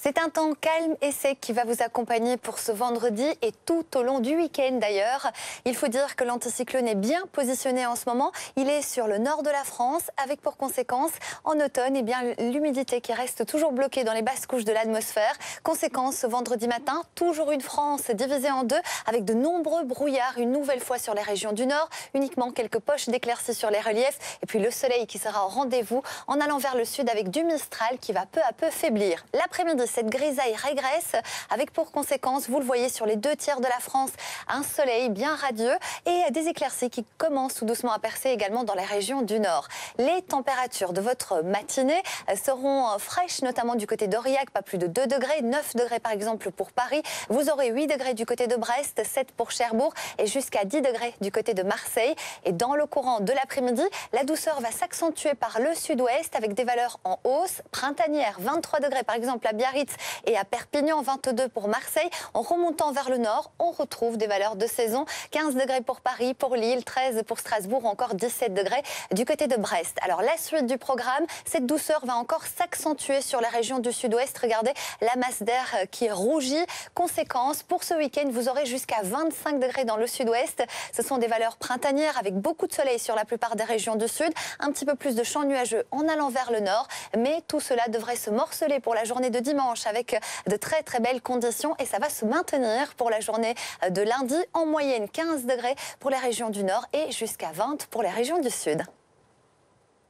C'est un temps calme et sec qui va vous accompagner pour ce vendredi et tout au long du week-end d'ailleurs. Il faut dire que l'anticyclone est bien positionné en ce moment. Il est sur le nord de la France avec pour conséquence en automne l'humidité qui reste toujours bloquée dans les basses couches de l'atmosphère. Conséquence, ce vendredi matin, toujours une France divisée en deux avec de nombreux brouillards une nouvelle fois sur les régions du nord. Uniquement quelques poches d'éclaircies sur les reliefs et puis le soleil qui sera au rendez-vous en allant vers le sud avec du Mistral qui va peu à peu faiblir. L'après-midi, cette grisaille régresse avec pour conséquence, vous le voyez sur les 2 tiers de la France, un soleil bien radieux et des éclaircies qui commencent tout doucement à percer également dans les régions du nord. Les températures de votre matinée seront fraîches, notamment du côté d'Aurillac, pas plus de 2 degrés, 9 degrés par exemple pour Paris. Vous aurez 8 degrés du côté de Brest, 7 pour Cherbourg et jusqu'à 10 degrés du côté de Marseille. Et dans le courant de l'après-midi, la douceur va s'accentuer par le sud-ouest avec des valeurs en hausse printanières, 23 degrés par exemple à Biarritz et à Perpignan, 22 pour Marseille. En remontant vers le nord, on retrouve des valeurs de saison, 15 degrés pour Paris, pour Lille, 13 pour Strasbourg, encore 17 degrés du côté de Brest. Alors la suite du programme, cette douceur va encore s'accentuer sur les régions du sud-ouest. Regardez la masse d'air qui rougit. Conséquence, pour ce week-end, vous aurez jusqu'à 25 degrés dans le sud-ouest. Ce sont des valeurs printanières avec beaucoup de soleil sur la plupart des régions du sud. Un petit peu plus de champs nuageux en allant vers le nord. Mais tout cela devrait se morceler pour la journée de dimanche avec de très très belles conditions et ça va se maintenir pour la journée de lundi. En moyenne 15 degrés pour les régions du nord et jusqu'à 20 pour les régions du sud.